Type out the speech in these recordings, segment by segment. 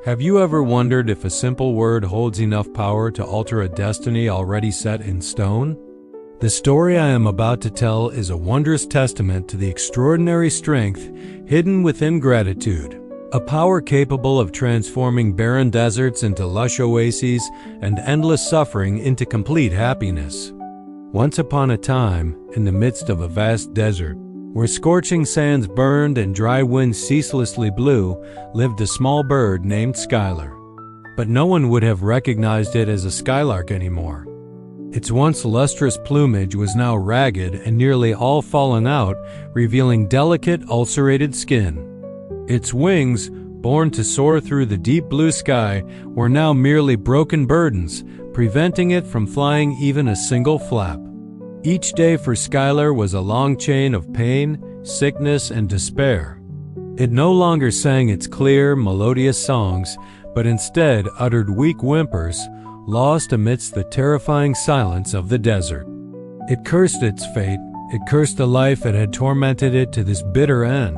Have you ever wondered if a simple word holds enough power to alter a destiny already set in stone? The story I am about to tell is a wondrous testament to the extraordinary strength hidden within gratitude, a power capable of transforming barren deserts into lush oases and endless suffering into complete happiness. Once upon a time, in the midst of a vast desert, where scorching sands burned and dry winds ceaselessly blew, lived a small bird named Skylar. But no one would have recognized it as a skylark anymore. Its once lustrous plumage was now ragged and nearly all fallen out, revealing delicate, ulcerated skin. Its wings, born to soar through the deep blue sky, were now merely broken burdens, preventing it from flying even a single flap. Each day for Skylar was a long chain of pain, sickness, and despair. It no longer sang its clear, melodious songs, but instead uttered weak whimpers, lost amidst the terrifying silence of the desert. It cursed its fate, it cursed the life that had tormented it to this bitter end.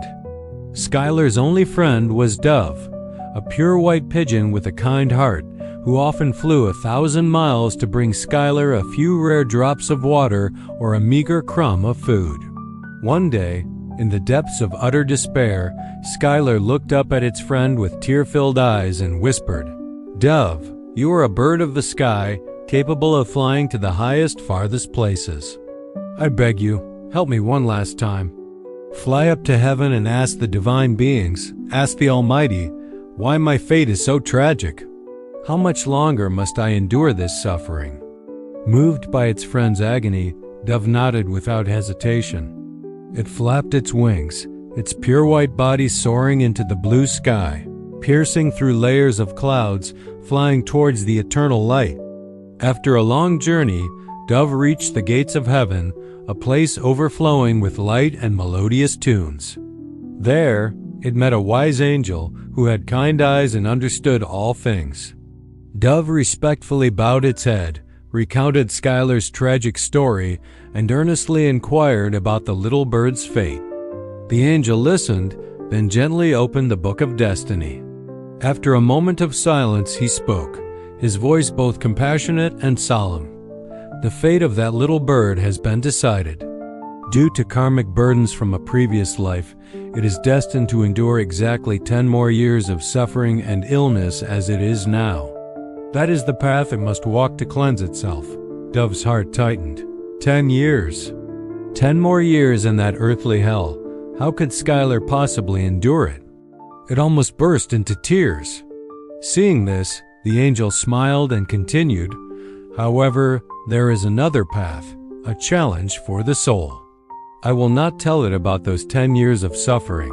Skylar's only friend was Dove, a pure white pigeon with a kind heart, who often flew 1,000 miles to bring Skylar a few rare drops of water or a meager crumb of food. One day, in the depths of utter despair, Skylar looked up at its friend with tear-filled eyes and whispered, "Dove, you are a bird of the sky, capable of flying to the highest, farthest places. I beg you, help me one last time. Fly up to heaven and ask the divine beings, ask the Almighty, why my fate is so tragic. How much longer must I endure this suffering?" Moved by its friend's agony, Dove nodded without hesitation. It flapped its wings, its pure white body soaring into the blue sky, piercing through layers of clouds, flying towards the eternal light. After a long journey, Dove reached the gates of heaven, a place overflowing with light and melodious tunes. There, it met a wise angel who had kind eyes and understood all things. Dove respectfully bowed its head, recounted Skylar's tragic story, and earnestly inquired about the little bird's fate. The angel listened, then gently opened the book of destiny. After a moment of silence, he spoke, his voice both compassionate and solemn. "The fate of that little bird has been decided. Due to karmic burdens from a previous life, it is destined to endure exactly 10 more years of suffering and illness as it is now. That is the path it must walk to cleanse itself." Dove's heart tightened. 10 years. 10 more years in that earthly hell. How could Skylar possibly endure it? It almost burst into tears. Seeing this, the angel smiled and continued, "However, there is another path, a challenge for the soul. I will not tell it about those 10 years of suffering.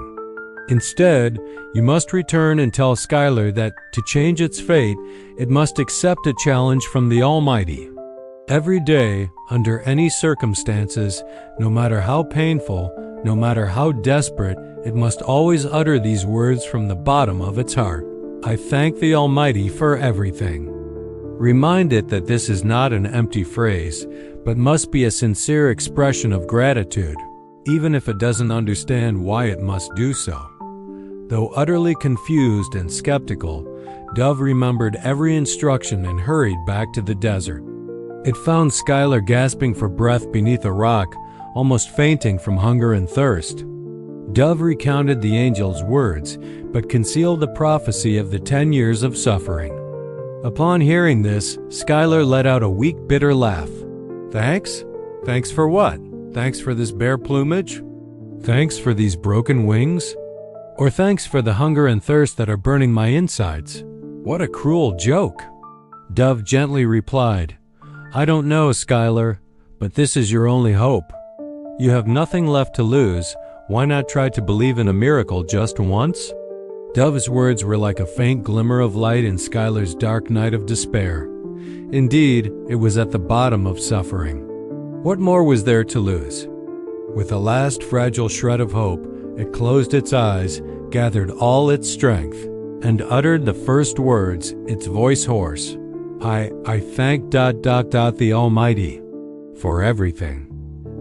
Instead, you must return and tell Skylar that to change its fate, it must accept a challenge from the Almighty. Every day, under any circumstances, no matter how painful, no matter how desperate, it must always utter these words from the bottom of its heart. I thank the Almighty for everything." Remind it that this is not an empty phrase, but must be a sincere expression of gratitude, even if it doesn't understand why it must do so. Though utterly confused and skeptical, Dove remembered every instruction and hurried back to the desert. It found Skylar gasping for breath beneath a rock, almost fainting from hunger and thirst. Dove recounted the angel's words, but concealed the prophecy of the 10 years of suffering. Upon hearing this, Skylar let out a weak, bitter laugh. "Thanks? Thanks for what? Thanks for this bare plumage? Thanks for these broken wings? Or thanks for the hunger and thirst that are burning my insides? What a cruel joke." Dove gently replied, "I don't know, Skylar, but this is your only hope. You have nothing left to lose. Why not try to believe in a miracle just once?" Dove's words were like a faint glimmer of light in Skylar's dark night of despair. Indeed, it was at the bottom of suffering. What more was there to lose? With a last fragile shred of hope, it closed its eyes, gathered all its strength, and uttered the first words, its voice hoarse. I thank the Almighty for everything."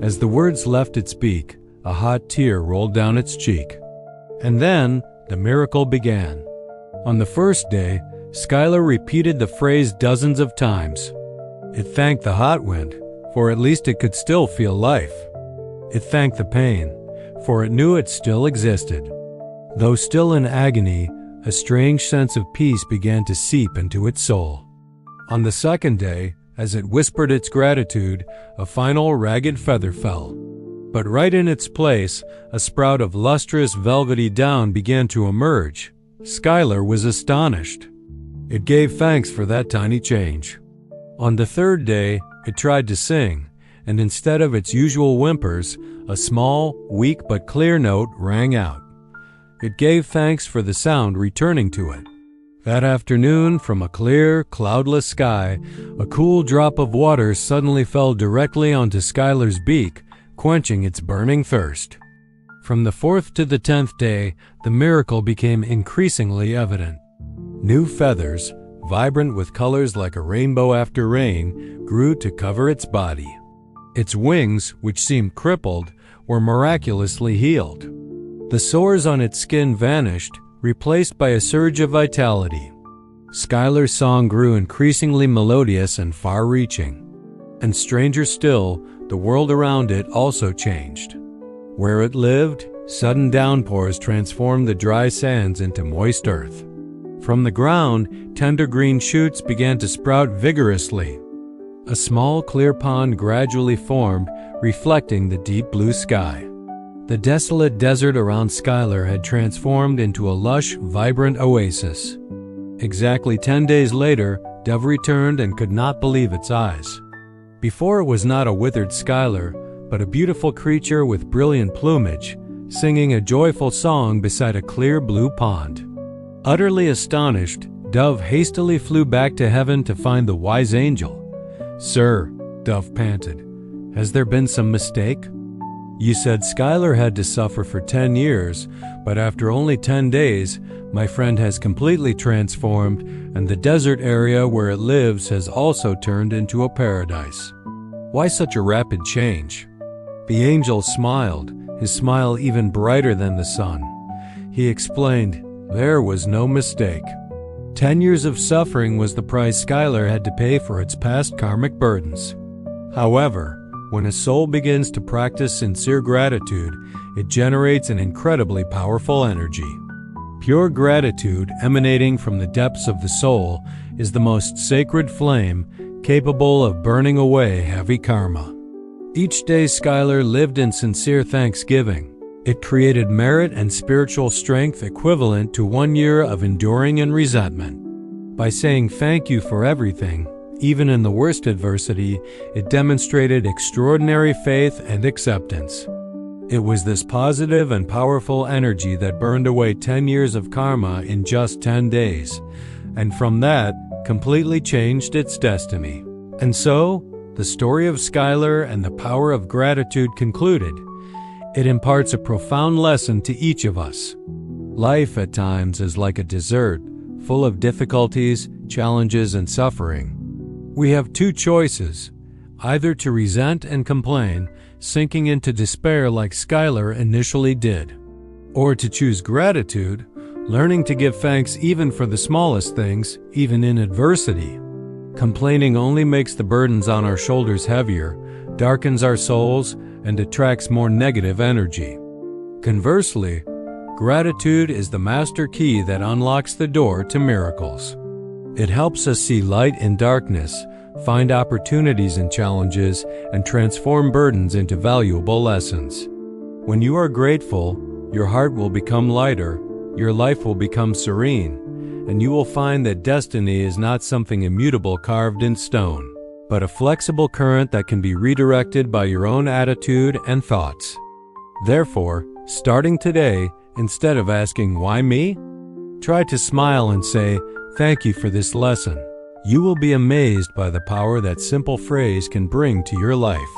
As the words left its beak, a hot tear rolled down its cheek. And then the miracle began. On the first day, Skylar repeated the phrase dozens of times. It thanked the hot wind, for at least it could still feel life. It thanked the pain, for it knew it still existed. Though still in agony, a strange sense of peace began to seep into its soul. On the second day, as it whispered its gratitude, a final ragged feather fell. But right in its place, a sprout of lustrous, velvety down began to emerge. Skylar was astonished. It gave thanks for that tiny change. On the third day, it tried to sing, and instead of its usual whimpers, a small, weak but clear note rang out. It gave thanks for the sound returning to it. That afternoon, from a clear, cloudless sky, a cool drop of water suddenly fell directly onto Skylar's beak, quenching its burning thirst. From the 4th to the 10th day, the miracle became increasingly evident. New feathers, vibrant with colors like a rainbow after rain, grew to cover its body. Its wings, which seemed crippled, were miraculously healed. The sores on its skin vanished, replaced by a surge of vitality. Skylar's song grew increasingly melodious and far-reaching. And stranger still, the world around it also changed. Where it lived, sudden downpours transformed the dry sands into moist earth. From the ground, tender green shoots began to sprout vigorously. A small, clear pond gradually formed, reflecting the deep blue sky. The desolate desert around Skylar had transformed into a lush, vibrant oasis. Exactly 10 days later, Dove returned and could not believe its eyes. Before it was not a withered Skylar, but a beautiful creature with brilliant plumage, singing a joyful song beside a clear blue pond. Utterly astonished, Dove hastily flew back to heaven to find the wise angel. "Sir," Dove panted, "has there been some mistake? You said Skylar had to suffer for 10 years, but after only 10 days, my friend has completely transformed, and the desert area where it lives has also turned into a paradise. Why such a rapid change?" The angel smiled, his smile even brighter than the sun. He explained, there was no mistake. 10 years of suffering was the price Skylar had to pay for its past karmic burdens. However, when a soul begins to practice sincere gratitude, it generates an incredibly powerful energy. Pure gratitude emanating from the depths of the soul is the most sacred flame capable of burning away heavy karma. Each day Skylar lived in sincere thanksgiving. It created merit and spiritual strength equivalent to 1 year of enduring and resentment. By saying thank you for everything, even in the worst adversity, it demonstrated extraordinary faith and acceptance. It was this positive and powerful energy that burned away 10 years of karma in just 10 days, and from that, completely changed its destiny. And so, the story of Skylar and the power of gratitude concluded. It imparts a profound lesson to each of us. Life at times is like a desert, full of difficulties, challenges, and suffering. We have two choices, either to resent and complain, sinking into despair like Skylar initially did, or to choose gratitude, learning to give thanks even for the smallest things, even in adversity. Complaining only makes the burdens on our shoulders heavier, darkens our souls, and attracts more negative energy. Conversely, gratitude is the master key that unlocks the door to miracles. It helps us see light in darkness, find opportunities in challenges, and transform burdens into valuable lessons. When you are grateful, your heart will become lighter, your life will become serene, and you will find that destiny is not something immutable carved in stone, but a flexible current that can be redirected by your own attitude and thoughts. Therefore, starting today, instead of asking, "Why me?" try to smile and say, "Thank you for this lesson." You will be amazed by the power that simple phrase can bring to your life.